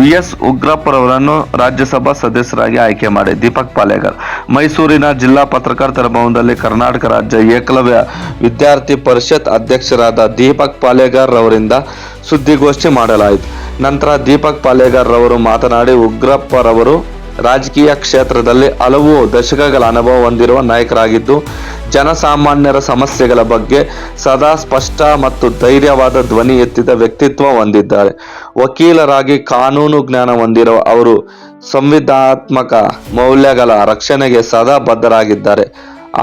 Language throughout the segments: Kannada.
ವಿ.ಎಸ್. ಉಗ್ರಪ್ಪರವರನ್ನು ರಾಜ್ಯಸಭಾ ಸದಸ್ಯರಾಗಿ ಆಯ್ಕೆ ಮಾಡಿ. ದೀಪಕ್ ಪಾಲೇಕರ್. ಮೈಸೂರಿನ ಜಿಲ್ಲಾ ಪತ್ರಕರ್ತರ ಭವನದಲ್ಲಿ ಕರ್ನಾಟಕ ರಾಜ್ಯ ಏಕಲವ್ಯ ವಿದ್ಯಾರ್ಥಿ ಪರಿಷತ್ ಅಧ್ಯಕ್ಷರಾದ ದೀಪಕ್ ಪಾಲೇಕರ್ ರವರಿಂದ ಸುದ್ದಿಗೋಷ್ಠಿ ಮಾಡಲಾಯಿತು. ನಂತರ ದೀಪಕ್ ಪಾಲೇಕರ್ ರವರು ಮಾತನಾಡಿ, ಉಗ್ರಪ್ಪರವರು ರಾಜಕೀಯ ಕ್ಷೇತ್ರದಲ್ಲಿ ಹಲವು ದಶಕಗಳ ಅನುಭವ ಹೊಂದಿರುವ ನಾಯಕರಾಗಿದ್ದು, ಜನಸಾಮಾನ್ಯರ ಸಮಸ್ಯೆಗಳ ಬಗ್ಗೆ ಸದಾ ಸ್ಪಷ್ಟ ಮತ್ತು ಧೈರ್ಯವಾದ ಧ್ವನಿ ಎತ್ತಿದ ವ್ಯಕ್ತಿತ್ವ ಹೊಂದಿದ್ದಾರೆ. ವಕೀಲರಾಗಿ ಕಾನೂನು ಜ್ಞಾನ ಹೊಂದಿರುವ ಅವರು ಸಂವಿಧಾನಾತ್ಮಕ ಮೌಲ್ಯಗಳ ರಕ್ಷಣೆಗೆ ಸದಾ ಬದ್ಧರಾಗಿದ್ದಾರೆ.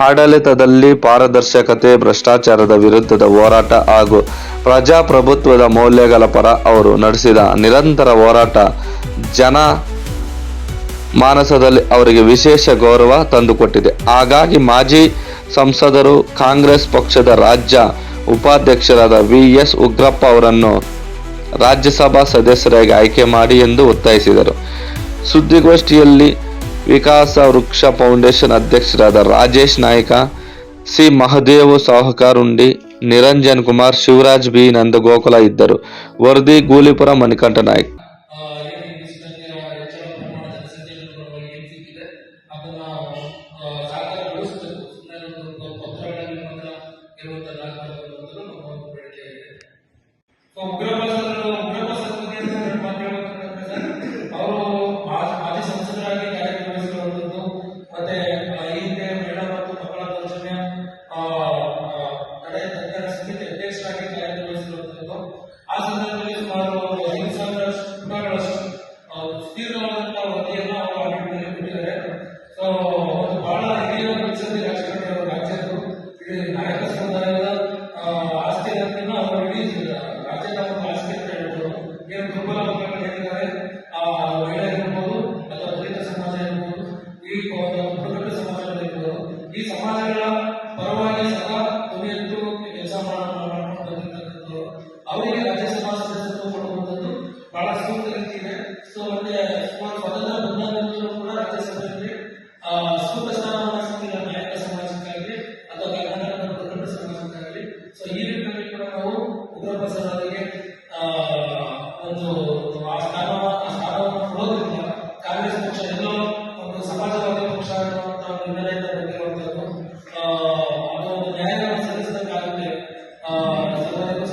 ಆಡಳಿತದಲ್ಲಿ ಪಾರದರ್ಶಕತೆ, ಭ್ರಷ್ಟಾಚಾರದ ವಿರುದ್ಧದ ಹೋರಾಟ ಹಾಗೂ ಪ್ರಜಾಪ್ರಭುತ್ವದ ಮೌಲ್ಯಗಳ ಪರ ಅವರು ನಡೆಸಿದ ನಿರಂತರ ಹೋರಾಟ ಜನ ಮಾನಸದಲ್ಲಿ ಅವರಿಗೆ ವಿಶೇಷ ಗೌರವ ತಂದುಕೊಟ್ಟಿದೆ. ಹಾಗಾಗಿ ಮಾಜಿ ಸಂಸದರು, ಕಾಂಗ್ರೆಸ್ ಪಕ್ಷದ ರಾಜ್ಯ ಉಪಾಧ್ಯಕ್ಷರಾದ ವಿ.ಎಸ್. ಉಗ್ರಪ್ಪ ಅವರನ್ನು ರಾಜ್ಯಸಭಾ ಸದಸ್ಯರಾಗಿ ಆಯ್ಕೆ ಮಾಡಿ ಎಂದು ಒತ್ತಾಯಿಸಿದರು. ಸುದ್ದಿಗೋಷ್ಠಿಯಲ್ಲಿ ವಿಕಾಸ ವೃಕ್ಷ ಫೌಂಡೇಶನ್ ಅಧ್ಯಕ್ಷರಾದ ರಾಜೇಶ್ ನಾಯ್ಕ, ಸಿ. ಮಹದೇವು ಸಾಹುಕಾರ್ ಉಂಡಿ, ನಿರಂಜನ್ ಕುಮಾರ್, ಶಿವರಾಜ್ ಬಿ. ನಂದಗೋಕುಲ ಇದ್ದರು. ವರದಿ ಗೂಳಿಪುರ ಮಣಿಕಂಠ ನಾಯ್ಕ. ಅವರು ಮಾಜಿ ಸಂಸದರಾಗಿ ಕಾರ್ಯನಿರ್ವಹಿಸಿರುವಂತದ್ದು, ಮತ್ತೆ ಈ ಹಿಂದೆ ಮಹಿಳಾ ಮತ್ತು ಮಕ್ಕಳ ದೌರ್ಜನ್ಯ ತಡೆ ತಜ್ಞರ ಸಮಿತಿ ಅಧ್ಯಕ್ಷರಾಗಿ ಕಾರ್ಯನಿರ್ವಹಿಸಿರುವಂತದ್ದು. ಆ ಸಂದರ್ಭದಲ್ಲಿ ಸುಮಾರು 5,000 ಪುಟಗಳಷ್ಟು ಸುದೀರ್ಘವಾದಂತಹ ವರದಿಯನ್ನು ಅವರು ಆಡಳಿತದಲ್ಲಿ ಕೊಟ್ಟಿದ್ದಾರೆ. ಸೊ ಒಂದು ಬಹಳ ಹಿರಿಯ ಮುತ್ಸದ್ದಿ ರಾಜಕಾರಣಿ ಅವರು ರಾಜ್ಯದ್ದು ಇಡೀ ನಾಯಕ ಸಮುದಾಯದ ಆಸ್ತಿ ಅನ್ನೋದನ್ನ ಅವರು ಇಡೀ ರಾಜ್ಯದ ಒಂದು ಆಸ್ತಿ ಅಂತ ಹೇಳ್ಬೋದು. ಏನು ದುರ್ಬಲ ವರ್ಗಗಳು ಏನಿದ್ದಾರೆ, ಮಹಿಳೆ ಇರ್ಬೋದು ಅಥವಾ ದಲಿತ ಸಮಾಜ ಇರ್ಬೋದು, ಈ ಬುಡಕಟ್ಟು ಸಮಾಜಗಳು ಇರ್ಬೋದು, ಈ ಸಮಾಜಗಳ ಪರವಾಗಿ ಸದಾ ಧ್ವನಿ ಎತ್ತು ಕೆಲಸ ಮಾಡ್ಕೊಂಡು ಬಂದಿರ್ತಕ್ಕಂಥದ್ದು ಅವರಿಗೆ ರಾಜ್ಯಸಭಾ ಸದಸ್ಯತ್ವ ಕೊಡುವಂಥದ್ದು ಬಹಳ ಸೂಕ್ತ ರೀತಿ ಇದೆ. ಸೊ ಮತ್ತೆ ಸ್ವತಂತ್ರ ಬಂದಾಗಲೂ ಕೂಡ ರಾಜ್ಯಸಭೆಯಲ್ಲಿ ಸೂಕ್ತ ಸ್ಥಾನವನ್ನು ಸಿಕ್ಕಿಲ್ಲ ನಾಯಕ ಸಮಾಜಕ್ಕಾಗಲಿ ಅಥವಾ ಕರ್ನಾಟಕದ ಬುಡಕಟ್ಟು ಸಮಾಜಕ್ಕಾಗಲಿ. ಸೊ ಈ ನಿಟ್ಟಿನಲ್ಲಿ ಕೂಡ ನಾವು ಉಗ್ರಪ್ಪ ಸರ್ ಅವರಿಗೆ ಒಂದು ಆ ಸ್ಥಾನವನ್ನು ಕೊಡೋದ್ರಿಂದ ಕಾಂಗ್ರೆಸ್ ಪಕ್ಷ ಎಲ್ಲೋ ಒಂದು ಸಮಾಜವಾದಿ ಪಕ್ಷ ಅನ್ನುವಂಥ ನಿರ್ಣಯದಿಂದ ಬಂದಿರುವಂಥದ್ದು ಅದು ಒಂದು ನ್ಯಾಯವನ್ನು ಸಲ್ಲಿಸಿದಂಗಾಗುತ್ತೆ. ಸರ್ವರಿಗೂ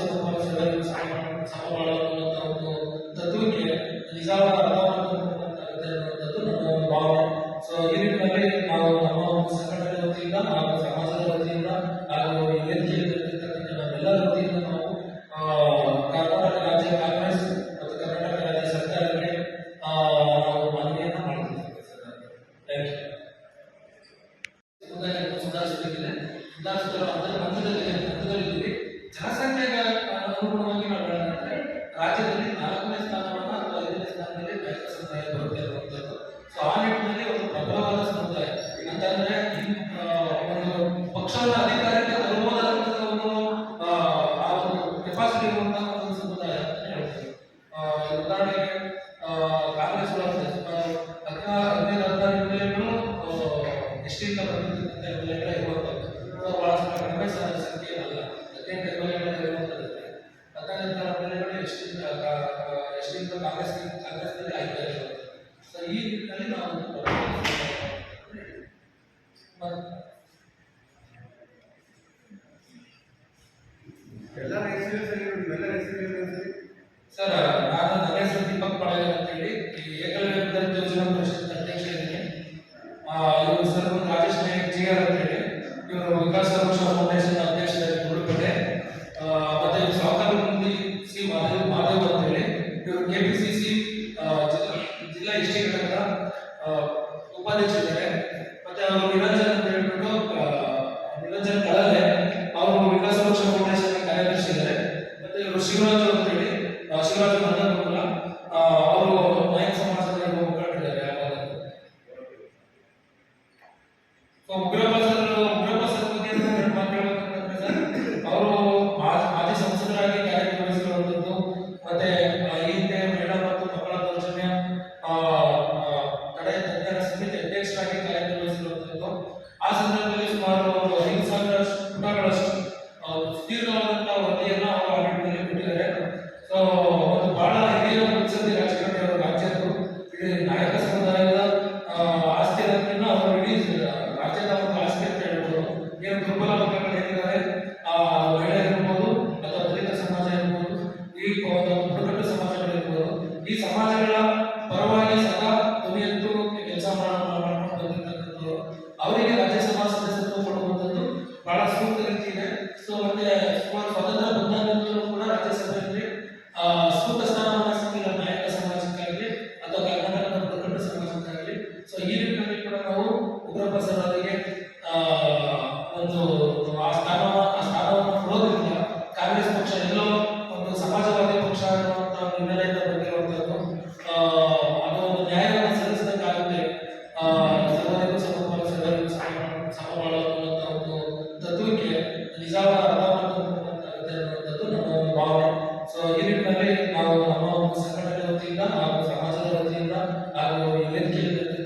ಸಮಬಾಳುವಂಥ ಒಂದು ತತ್ವಕ್ಕೆ ನಿಜವಾದ ಅರ್ಥವನ್ನು ಅನ್ನುವಂಥದ್ದು ನಮ್ಮ ಒಂದು ಭಾವನೆ. ಸೊ ಈ ನಿಟ್ಟಿನಲ್ಲಿ ನಾವು ನಮ್ಮ ಒಂದು ಸಂಘಟನೆ ವತಿಯಿಂದ ಹಾಗೂ ಸಮಾಜದ ವತಿಯಿಂದ ಹಾಗೂ ವೇದಿಕೆಯಲ್ಲಿರ್ತಕ್ಕಂಥ ನಾವೆಲ್ಲರ ವತಿಯಿಂದ ನಾವು ಕರ್ನಾಟಕ ರಾಜ್ಯ ಕಾಂಗ್ರೆಸ್ ಮತ್ತು ಕರ್ನಾಟಕ ರಾಜ್ಯ ಸರ್ಕಾರಕ್ಕೆ ನಾವು ಮನವಿಯನ್ನು ಮಾಡ್ತಿದ್ದೇವೆ. ಸುಧಾರಿಸಬೇಕಿದೆ. ಸುಧಾರಿಸಲು ಹಂತದಲ್ಲಿದ್ದೀವಿ. ಜನಸಂಖ್ಯೆಗೆ ಅನುಗುಣವಾಗಿ ನಾವು ಹೇಳೋದಾದ್ರೆ ರಾಜ್ಯದಲ್ಲಿ 4ನೇ ಸ್ಥಾನವನ್ನು ಅಥವಾ 5ನೇ ಸ್ಥಾನದಲ್ಲಿ ನಾಯಕ ಸಮುದಾಯ ಬರುತ್ತೆ ಅನ್ನುವಂಥದ್ದು. ಸೊ ಆ ನಿಟ್ಟಿನಲ್ಲಿ ಒಂದು ಪ್ರಬಲವಾದ ಸಮುದಾಯ ಅಂತಂದ್ರೆ ಒಂದು ಪಕ್ಷದ ಅಧಿಕಾರಕ್ಕೆ ತರಬಹುದಾದಂತಹ ಒಂದು ಆ ಒಂದು ಕೆಪಾಸಿಟಿ ಇರುವಂತಹ ಒಂದು ಸಮುದಾಯ ಅಂತ ಹೇಳ್ತೀವಿ. ಉದಾಹರಣೆಗೆ ಕಾಂಗ್ರೆಸ್ ಒಳಗೆ 15-16 ಎಮ್ಎಲ್ಎಗಳು ಎಷ್ಟಿಂದ ಬಂದಿರ್ತಕ್ಕಂಥ ಎಮ್ಎಲ್ಎಗಳೇ ಇರುವಂಥದ್ದು. ಬಹಳ ಕಡಿಮೆ ಸಂಖ್ಯೆ ಏನಲ್ಲ, 18 ಎಮ್ಎಲ್ಎಗಳು ಇರುವಂಥದ್ದು. 15 ಎಮ್ಎಲ್ಎಗಳು ಎಷ್ಟಿಂದ ಕಾಂಗ್ರೆಸ್ನಲ್ಲಿ ಆಯ್ಕೆ ಆಗಿರುವಂಥದ್ದು. ಸೊ ಈ ನಿಟ್ಟಿನಲ್ಲಿ ನಾವು ಸರ್, ನನ್ನ ಹೆಸರು ದೀಪಕ್ ಪಾಲೇಕರ್ ಅಂತ ಹೇಳಿ ಏಕಲವ್ಯ ವಿದ್ಯಾರ್ಥಿ ಯೋಜನಾ ಪರಿಷತ್ ಅಧ್ಯಕ್ಷ ಇದ್ದೀನಿ. ಇವರು ಸರ್ ರಾಜೇಶ್ ನಾಯ್ಕ ಜಿಆರ್ ಅಂತ ಹೇಳಿ ಇವರು ವಿಕಾಸ ವೃಕ್ಷ ಫೌಂಡೇಶನ್ ಅಧ್ಯಕ್ಷರಾಗಿ ಗುರುಪೇಟೆ. ಮತ್ತೆ ಇವರು ಸಾಹುಕಾರ್ ಉಂಡಿ ಸಿ. ಮಹದೇವ್ ಅಂತ ಹೇಳಿ ಇವರು ಕೆಪಿಸಿಸಿ ಜಿಲ್ಲಾ ಎಸ್ಟಿ ಘಟಕದ ಉಪಾಧ್ಯಕ್ಷರಿದ್ದಾರೆ. ಮತ್ತೆ ಅವರು ನಿರಂಜನ್ ಅಂತ ಹೇಳ್ಬಿಟ್ಟು ನಿರಂಜನ್ ಕಳಲೆ ಅವರು ವಿಕಾಸ ವೃಕ್ಷ ಫೌಂಡೇಶನ್ ಕಾರ್ಯದರ್ಶಿ ಇದ್ದಾರೆ. ಮತ್ತೆ ಇವರು ಶಿವರಾಜ್ ಅಂತ ಹೇಳಿ ಶಿವರಾಜ್ ನಂದಗೋಕುಲ ಅವರು ನಾಯಕ ಸಮಾಜದಲ್ಲಿ ಮುಖಂಡರಿದ್ದಾರೆ. ಉಗ್ರಪ್ಪ ಸರ್ ಬಗ್ಗೆ ಮಾತಾಡಬೇಕಂತಂದ್ರೆ ಸರ್, ಅವರು ಮಾಜಿ ಸಂಸದರಾಗಿ ಕಾರ್ಯನಿರ್ವಹಿಸಿರುವಂತದ್ದು, ಮತ್ತೆ ಈ ಹಿಂದೆ ಮಹಿಳಾ ಮತ್ತು ಮಕ್ಕಳ ಈ ಸಮಾಜಗಳ ಪರವಾಗಿ ಸದಾ ಧ್ವನಿ ಎತ್ತು ಕೆಲಸ ಮಾಡ್ಕೊಂಡು ಬಂದಿರ್ತಕ್ಕಂಥವ್ರು. ಅವರಿಗೆ ರಾಜ್ಯಸಭಾ ಸದಸ್ಯತ್ವ ಕೊಡುವಂಥದ್ದು ಬಹಳ ಸೂಕ್ತ ರೀತಿ ಇದೆ. ಸೊ ಮತ್ತೆ ಸ್ವತಂತ್ರ ಬಂದಾಗಲೂ ಕೂಡ ರಾಜ್ಯಸಭೆಯಲ್ಲಿ ಸೂಕ್ತ ಸ್ಥಾನವನ್ನು ಸಿಕ್ಕಿಲ್ಲ ನಾಯಕ ಸಮಾಜಕ್ಕಾಗಲಿ ಅಥವಾ ಕರ್ನಾಟಕದ ಪ್ರಕಟ ಸಮಾಜಕ್ಕಾಗಲಿ. ಸೊ ಈ ನಿಟ್ಟಿನಲ್ಲಿ ಕೂಡ ನಾವು ಉಗ್ರಪ್ಪ ಸರ್ ಅವರಿಗೆ ಒಂದು ಆ ಸ್ಥಾನವನ್ನು ಕೊಡೋದ್ರಿಂದ ಕಾಂಗ್ರೆಸ್ ಪಕ್ಷ ಎಲ್ಲೋ ಒಂದು ಸಮಾಜವಾದಿ ಪಕ್ಷ ಅನ್ನುವಂಥ ಹಿನ್ನೆಲೆಯಿಂದ ಬಂದಿರುವಂಥದ್ದು ಅದು ಒಂದು ನ್ಯಾಯವನ್ನು ಸಲ್ಲಿಸಿದಂಗಾಗುತ್ತೆ. ಸರ್ವರಿಗೂ ಸಮಪಾಲು ಸರ್ವರಿಗೂ ಸಮಬಾಳು ಅನ್ನುವಂಥ ಒಂದು ತತ್ವಕ್ಕೆ ನಿಜವಾದ ಅರ್ಥವನ್ನು ಕೊಡುವಂತಾಗುತ್ತೆ ಅನ್ನುವಂಥದ್ದು ನಮ್ಮ ಒಂದು ಭಾವನೆ. ಸೊ ಈ ನಿಟ್ಟಿನಲ್ಲಿ ನಾವು ನಮ್ಮ ಒಂದು ಸಂಘಟನೆ ವತಿಯಿಂದ ಹಾಗೂ ಸಮಾಜದ ವತಿಯಿಂದ ಹಾಗೂ ಈ ವೇದಿಕೆಯಲ್ಲಿ